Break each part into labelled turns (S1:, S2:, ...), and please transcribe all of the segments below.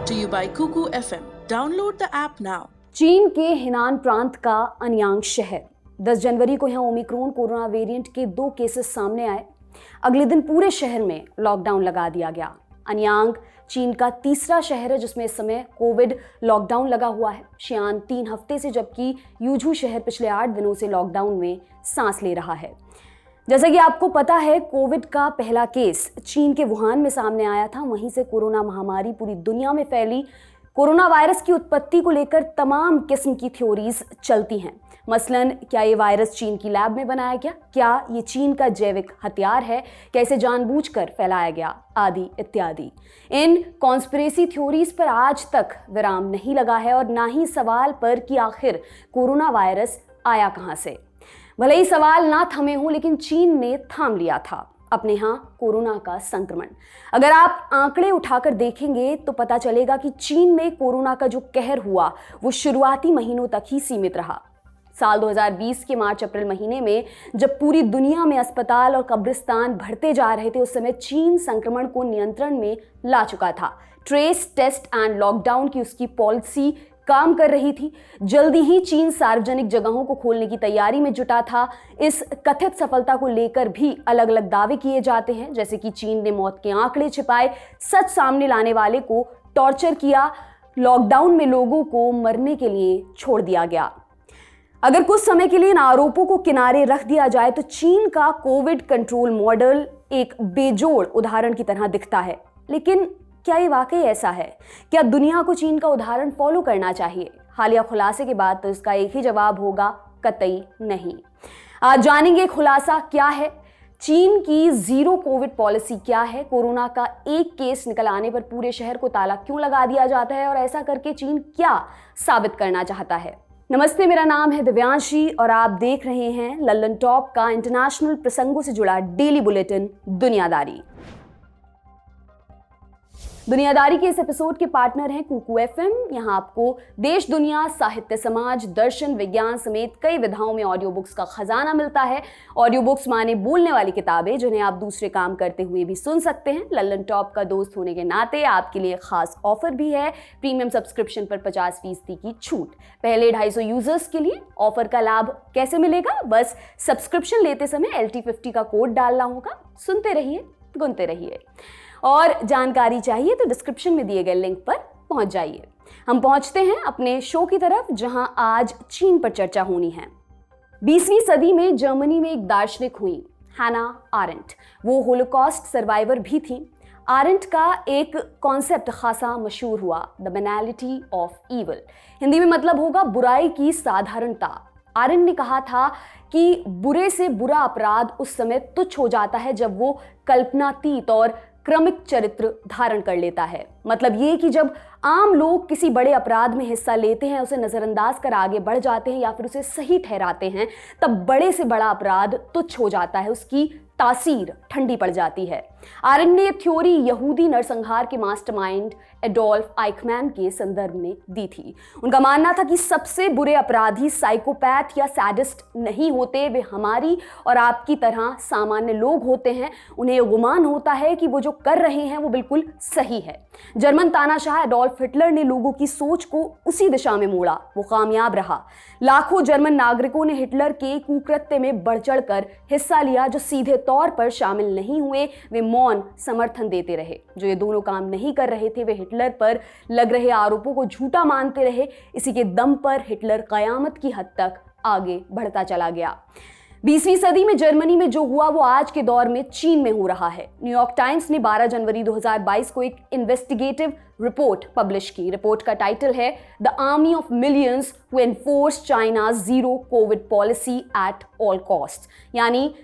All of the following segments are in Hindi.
S1: Brought to you by Kuku FM. Download the app now.
S2: चीन के हिनान प्रांत का अन्यांग शहर 10 जनवरी को यहां ओमिक्रॉन कोरोना वेरिएंट के 2 केसेस सामने आए। अगले दिन पूरे शहर में लॉकडाउन लगा दिया गया। अन्यांग चीन का तीसरा शहर है जिसमें इस समय कोविड लॉकडाउन लगा हुआ है। शियान 3 हफ्ते से, जबकि यूझू शहर पिछले 8 दिनों से लॉकडाउन में सांस ले रहा है। जैसा कि आपको पता है, कोविड का पहला केस चीन के वुहान में सामने आया था। वहीं से कोरोना महामारी पूरी दुनिया में फैली। कोरोना वायरस की उत्पत्ति को लेकर तमाम किस्म की थ्योरीज चलती हैं। मसलन, क्या ये वायरस चीन की लैब में बनाया गया? क्या ये चीन का जैविक हथियार है? क्या इसे जानबूझकर फैलाया गया? आदि इत्यादि। इन कॉन्स्पिरेसी थ्योरीज पर आज तक विराम नहीं लगा है और ना ही सवाल पर कि आखिर कोरोना वायरस आया कहां से। भले ही सवाल ना थमे हों, लेकिन चीन ने थाम लिया था अपने यहाँ कोरोना का संक्रमण। अगर आप आंकड़े उठाकर देखेंगे तो पता चलेगा कि चीन में कोरोना का जो कहर हुआ वो शुरुआती महीनों तक ही सीमित रहा। साल 2020 के मार्च अप्रैल महीने में जब पूरी दुनिया में अस्पताल और कब्रिस्तान भरते जा रहे थे, उस समय चीन संक्रमण को नियंत्रण में ला चुका था। ट्रेस, टेस्ट एंड लॉकडाउन की उसकी पॉलिसी काम कर रही थी। जल्दी ही चीन सार्वजनिक जगहों को खोलने की तैयारी में जुटा था। इस कथित सफलता को लेकर भी अलग अलग दावे किए जाते हैं, जैसे कि चीन ने मौत के आंकड़े छिपाए, सच सामने लाने वाले को टॉर्चर किया, लॉकडाउन में लोगों को मरने के लिए छोड़ दिया गया। अगर कुछ समय के लिए इन आरोपों को किनारे रख दिया जाए तो चीन का कोविड कंट्रोल मॉडल एक बेजोड़ उदाहरण की तरह दिखता है। लेकिन क्या ये वाकई ऐसा है? क्या दुनिया को चीन का उदाहरण फॉलो करना चाहिए? हालिया खुलासे के बाद तो इसका एक ही जवाब होगा, कतई नहीं। आज जानेंगे खुलासा क्या है, चीन की जीरो कोविड पॉलिसी क्या है, कोरोना का एक केस निकल आने पर पूरे शहर को ताला क्यों लगा दिया जाता है और ऐसा करके चीन क्या साबित करना चाहता है। नमस्ते, मेरा नाम है दिव्यांशी और आप देख रहे हैं लल्लन टॉप का इंटरनेशनल प्रसंगों से जुड़ा डेली बुलेटिन दुनियादारी। दुनियादारी के इस एपिसोड के पार्टनर हैं कुकू एफएम। यहाँ आपको देश, दुनिया, साहित्य, समाज, दर्शन, विज्ञान समेत कई विधाओं में ऑडियो बुक्स का खजाना मिलता है। ऑडियो बुक्स माने बोलने वाली किताबें जिन्हें आप दूसरे काम करते हुए भी सुन सकते हैं। लल्लन टॉप का दोस्त होने के नाते आपके लिए खास ऑफर भी है। प्रीमियम सब्सक्रिप्शन पर 50% की छूट। पहले 250 यूजर्स के लिए ऑफर का लाभ कैसे मिलेगा? बस सब्सक्रिप्शन लेते समय LT50 का कोड डालना होगा। सुनते रहिए, गुनते रहिए। और जानकारी चाहिए तो डिस्क्रिप्शन में दिए गए लिंक पर पहुंच जाइए। हम पहुंचते हैं अपने शो की तरफ, जहां आज चीन पर चर्चा होनी है। 20वीं सदी में जर्मनी में एक दार्शनिक हुई, हैना आरेंट। वो होलोकॉस्ट सर्वाइवर भी थी। आरेंट का एक कॉन्सेप्ट खासा मशहूर हुआ, द बैनैलिटी ऑफ ईविल। हिंदी में मतलब होगा बुराई की साधारणता। आरेंट ने कहा था कि बुरे से बुरा अपराध उस समय तुच्छ हो जाता है जब वो कल्पनातीत और क्रमिक चरित्र धारण कर लेता है। मतलब ये कि जब आम लोग किसी बड़े अपराध में हिस्सा लेते हैं, उसे नजरअंदाज कर आगे बढ़ जाते हैं या फिर उसे सही ठहराते हैं, तब बड़े से बड़ा अपराध तुच्छ हो जाता है, उसकी तासीर ठंडी पड़ जाती है। आरेंट ने यह थ्योरी यहूदी नरसंहार के मास्टरमाइंड एडोल्फ आइकमैन के संदर्भ में दी थी। उनका मानना था कि सबसे बुरे अपराधी साइकोपैथ या सैडिस्ट नहीं होते, वे हमारी और आपकी तरह सामान्य लोग होते हैं। उन्हें गुमान होता है कि वो जो कर रहे हैं वो बिल्कुल सही है। जर्मन तानाशाह एडोल्फ हिटलर ने लोगों की सोच को उसी दिशा में मोड़ा। वो कामयाब रहा। लाखों जर्मन नागरिकों ने हिटलर के कुकृत्य में बढ़ चढ़कर हिस्सा लिया। जो सीधे तौर पर शामिल नहीं हुए वे मौन समर्थन देते रहे। जो ये दोनों काम नहीं कर रहे थे वे हिटलर पर लग रहे आरोपों को झूठा मानते रहे। इसी के दम पर हिटलर कयामत की हद तक आगे बढ़ता चला गया। 20वीं सदी में जर्मनी में जो हुआ वो आज के दौर में चीन में हो रहा है। न्यूयॉर्क टाइम्स ने 12 जनवरी 2022 को एक इन्वेस्टिगेटिव रिपोर्ट पब्लिश की। रिपोर्ट का टाइटल है the army of millions who enforce China's zero Covid policy at all cost, यानी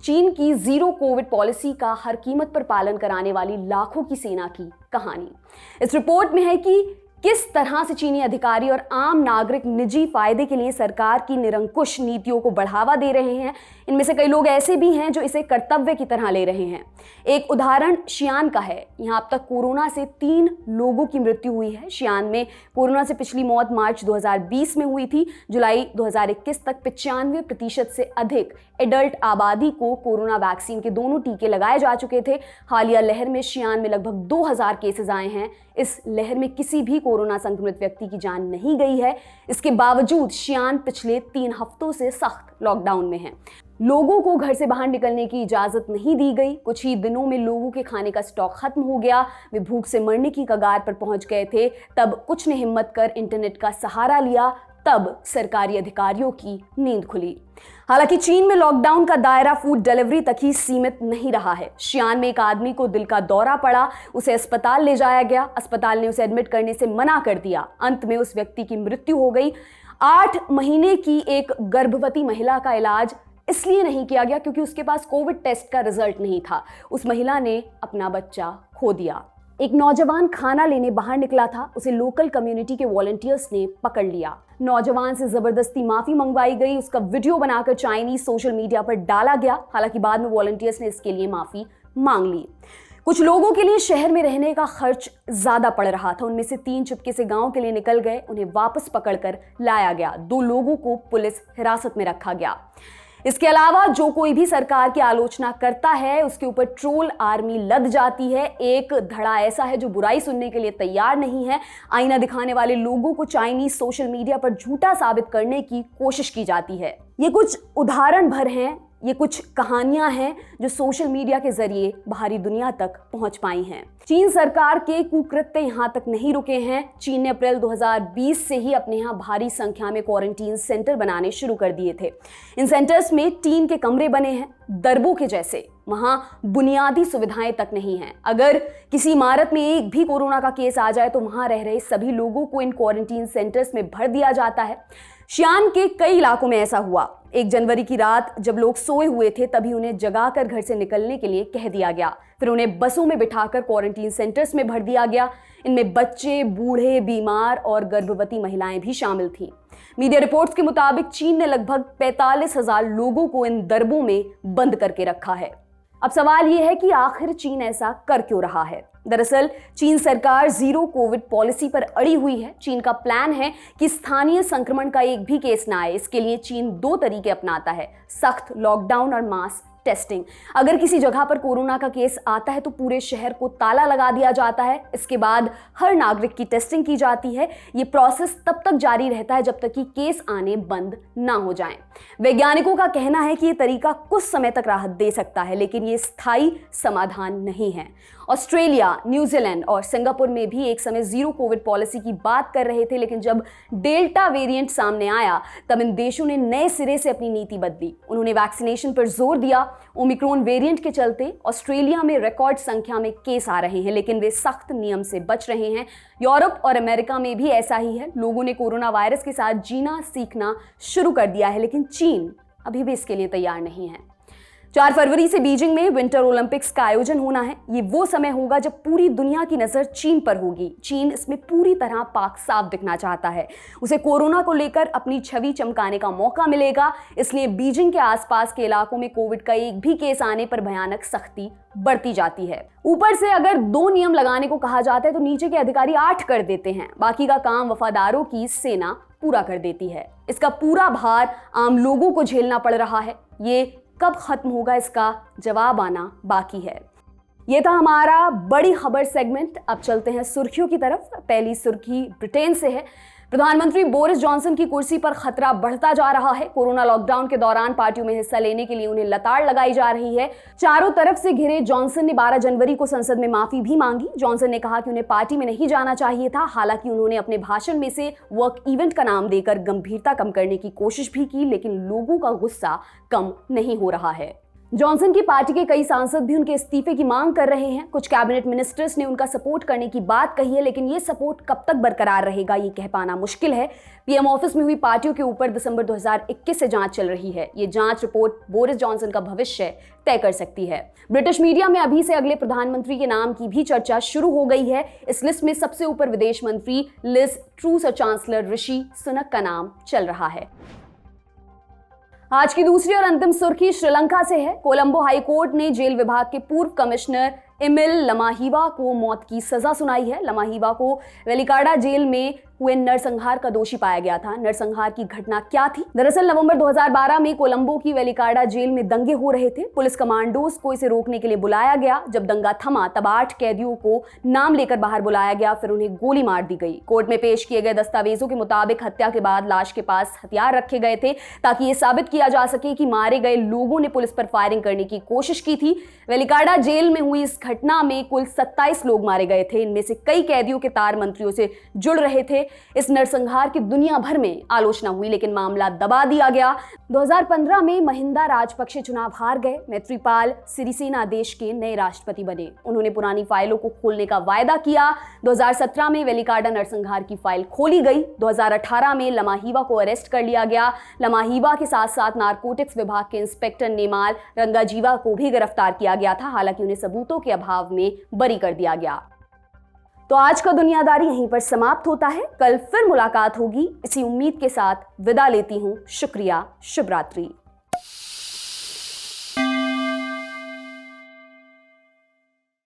S2: चीन की जीरो कोविड पॉलिसी का हर कीमत पर पालन कराने वाली लाखों की सेना की कहानी। इस रिपोर्ट में है कि किस तरह से चीनी अधिकारी और आम नागरिक निजी फायदे के लिए सरकार की निरंकुश नीतियों को बढ़ावा दे रहे हैं। इनमें से कई लोग ऐसे भी हैं जो इसे कर्तव्य की तरह ले रहे हैं। एक उदाहरण शियान का है। यहाँ अब तक कोरोना से 3 लोगों की मृत्यु हुई है। शियान में कोरोना से पिछली मौत मार्च 2020 में हुई थी। जुलाई 2021 तक 95% से अधिक एडल्ट आबादी को कोरोना वैक्सीन के दोनों टीके लगाए जा चुके थे। हालिया लहर में शियान में लगभग 2000 केसेस आए हैं। इस लहर में किसी भी कोरोना संक्रमित व्यक्ति की जान नहीं गई है। इसके बावजूद शियान पिछले 3 हफ्तों से सख्त लॉकडाउन में है। लोगों को घर से बाहर निकलने की इजाजत नहीं दी गई। कुछ ही दिनों में लोगों के खाने का स्टॉक खत्म हो गया। वे भूख से मरने की कगार पर पहुंच गए थे। तब कुछ ने हिम्मत कर इंटरनेट का सहारा लिया। तब सरकारी अधिकारियों की नींद खुली। हालांकि चीन में लॉकडाउन का दायरा फूड डिलीवरी तक ही सीमित नहीं रहा है। शियान में एक आदमी को दिल का दौरा पड़ा, उसे अस्पताल ले जाया गया। अस्पताल ने उसे एडमिट करने से मना कर दिया। अंत में उस व्यक्ति की मृत्यु हो गई। 8 महीने की एक गर्भवती महिला का इलाज इसलिए नहीं किया गया क्योंकि उसके पास कोविड टेस्ट का रिजल्ट नहीं था। उस महिला ने अपना बच्चा खो दिया। एक नौजवान खाना लेने बाहर निकला था, उसे लोकल कम्युनिटी के वॉलंटियर्स ने पकड़ लिया। नौजवान से जबरदस्ती माफी मंगवाई गई। उसका वीडियो बनाकर चाइनीज सोशल मीडिया पर डाला गया। हालांकि बाद में वॉलंटियर्स ने इसके लिए माफी मांग ली। कुछ लोगों के लिए शहर में रहने का खर्च ज्यादा पड़ रहा था। उनमें से 3 चुपके से गांव के लिए निकल गए। उन्हें वापस पकड़कर लाया गया। 2 लोगों को पुलिस हिरासत में रखा गया। इसके अलावा जो कोई भी सरकार की आलोचना करता है उसके ऊपर ट्रोल आर्मी लद जाती है। एक धड़ा ऐसा है जो बुराई सुनने के लिए तैयार नहीं है। आईना दिखाने वाले लोगों को चाइनीज सोशल मीडिया पर झूठा साबित करने की कोशिश की जाती है। ये कुछ उदाहरण भर हैं, ये कुछ कहानियां हैं जो सोशल मीडिया के जरिए बाहरी दुनिया तक पहुंच पाई हैं। चीन सरकार के कुकृत्य यहां तक नहीं रुके हैं। चीन ने अप्रैल 2020 से ही अपने यहां भारी संख्या में क्वारंटीन सेंटर बनाने शुरू कर दिए थे। इन सेंटर्स में टीन के कमरे बने हैं, दरबों के जैसे। वहां बुनियादी सुविधाएं तक नहीं हैं। अगर किसी इमारत में एक भी कोरोना का केस आ जाए तो वहां रह रहे सभी लोगों को इन क्वारंटीन सेंटर्स में भर दिया जाता है। शियान के कई इलाकों में ऐसा हुआ। 1 जनवरी की रात जब लोग सोए हुए थे तभी उन्हें जगाकर घर से निकलने के लिए कह दिया गया। फिर उन्हें बसों में बिठाकर क्वारंटीन सेंटर्स में भर दिया गया। इनमें बच्चे, बूढ़े, बीमार और गर्भवती महिलाएं भी शामिल थीं। मीडिया रिपोर्ट्स के मुताबिक चीन ने लगभग 45,000 लोगों को इन दरबों में बंद करके रखा है। अब सवाल यह है कि आखिर चीन ऐसा कर क्यों रहा है? दरअसल चीन सरकार जीरो कोविड पॉलिसी पर अड़ी हुई है। चीन का प्लान है कि स्थानीय संक्रमण का एक भी केस ना आए। इसके लिए चीन 2 तरीके अपनाता है, सख्त लॉकडाउन और मास टेस्टिंग। अगर किसी जगह पर कोरोना का केस आता है तो पूरे शहर को ताला लगा दिया जाता है। इसके बाद हर नागरिक की टेस्टिंग की जाती है। ये प्रोसेस तब तक जारी रहता है जब तक कि केस आने बंद ना हो जाएं। वैज्ञानिकों का कहना है कि ये तरीका कुछ समय तक राहत दे सकता है, लेकिन ये स्थायी समाधान नहीं है। ऑस्ट्रेलिया, न्यूजीलैंड और सिंगापुर में भी एक समय जीरो कोविड पॉलिसी की बात कर रहे थे, लेकिन जब डेल्टा वेरिएंट सामने आया तब इन देशों ने नए सिरे से अपनी नीति बदली। उन्होंने वैक्सीनेशन पर जोर दिया। ओमिक्रॉन वेरिएंट के चलते ऑस्ट्रेलिया में रिकॉर्ड संख्या में केस आ रहे हैं, लेकिन वे सख्त नियम से बच रहे हैं। यूरोप और अमेरिका में भी ऐसा ही है। लोगों ने कोरोना वायरस के साथ जीना सीखना शुरू कर दिया है, लेकिन चीन अभी भी इसके लिए तैयार नहीं है। 4 फरवरी से बीजिंग में विंटर ओलंपिक्स का आयोजन होना है। ये वो समय होगा जब पूरी दुनिया की नजर चीन पर होगी। चीन इसमें पूरी तरह पाक साफ दिखना चाहता है। उसे कोरोना को लेकर अपनी छवि चमकाने का मौका मिलेगा। इसलिए बीजिंग के आसपास के इलाकों में कोविड का एक भी केस आने पर भयानक सख्ती बढ़ती जाती है। ऊपर से अगर 2 नियम लगाने को कहा जाता है तो नीचे के अधिकारी 8 कर देते हैं। बाकी का काम वफादारों की सेना पूरा कर देती है। इसका पूरा भार आम लोगों को झेलना पड़ रहा है। ये कब खत्म होगा इसका जवाब आना बाकी है। ये था हमारा बड़ी खबर सेगमेंट। अब चलते हैं सुर्खियों की तरफ। पहली सुर्खी ब्रिटेन से है। प्रधानमंत्री बोरिस जॉनसन की कुर्सी पर खतरा बढ़ता जा रहा है। कोरोना लॉकडाउन के दौरान पार्टियों में हिस्सा लेने के लिए उन्हें लताड़ लगाई जा रही है। चारों तरफ से घिरे जॉनसन ने 12 जनवरी को संसद में माफी भी मांगी। जॉनसन ने कहा कि उन्हें पार्टी में नहीं जाना चाहिए था। हालांकि उन्होंने अपने भाषण में से वर्क इवेंट का नाम देकर गंभीरता कम करने की कोशिश भी की, लेकिन लोगों का गुस्सा कम नहीं हो रहा है। जॉनसन की पार्टी के कई सांसद भी उनके इस्तीफे की मांग कर रहे हैं। कुछ कैबिनेट मिनिस्टर्स ने उनका सपोर्ट करने की बात कही है, लेकिन ये सपोर्ट कब तक बरकरार रहेगा ये कह पाना मुश्किल है। पीएम ऑफिस में हुई पार्टियों के ऊपर दिसंबर 2021 से जांच चल रही है। ये जांच रिपोर्ट बोरिस जॉनसन का भविष्य तय कर सकती है। ब्रिटिश मीडिया में अभी से अगले प्रधानमंत्री के नाम की भी चर्चा शुरू हो गई है। इस लिस्ट में सबसे ऊपर विदेश मंत्री लिज ट्रूस और चांसलर ऋषि सुनक का नाम चल रहा है। आज की दूसरी और अंतिम सुर्खी श्रीलंका से है। कोलंबो हाई कोर्ट ने जेल विभाग के पूर्व कमिश्नर एमिल लमाहिवा को मौत की सजा सुनाई है। लमाहिवा को वेलिकाडा जेल में हुए नरसंहार का दोषी पाया गया था। नरसंहार की घटना क्या थी? दरअसल नवंबर 2012 में कोलंबो की वेलिकाडा जेल में दंगे हो रहे थे। पुलिस कमांडोज को इसे रोकने के लिए बुलाया गया। जब दंगा थमा तब 8 कैदियों को नाम लेकर बाहर बुलाया गया, फिर उन्हें गोली मार दी गई। कोर्ट में पेश किए गए दस्तावेजों के मुताबिक हत्या के बाद लाश के पास हथियार रखे गए थे ताकि ये साबित किया जा सके कि मारे गए लोगों ने पुलिस पर फायरिंग करने की कोशिश की थी। वेलिकाडा जेल में हुई इस घटना में कुल 27 लोग मारे गए थे। इनमें से कई कैदियों के तार मंत्रियों से जुड़ रहे थे। इस नरसंहार की दुनिया भर में आलोचना हुई, लेकिन मामला दबा दिया गया। 2015 में महिंदा राजपक्षे चुनाव हार गए। मैत्रीपाल सिरिसेना देश के नए राष्ट्रपति बने। उन्होंने पुरानी फाइलों को खोलने का वायदा किया। 2017 में वेलिकाडा नरसंहार की फाइल खोली गई। 2018 में लमाहिवा को अरेस्ट कर लिया गया। लमाहिवा के साथ साथ नारकोटिक्स विभाग के इंस्पेक्टर नेमाल रंगाजीवा को भी गिरफ्तार किया गया था। हालांकि उन्हें सबूतों के अभाव में बरी कर दिया गया। तो आज का दुनियादारी यहीं पर समाप्त होता है। कल फिर मुलाकात होगी। इसी उम्मीद के साथ विदा लेती हूं। शुक्रिया। शुभ रात्रि।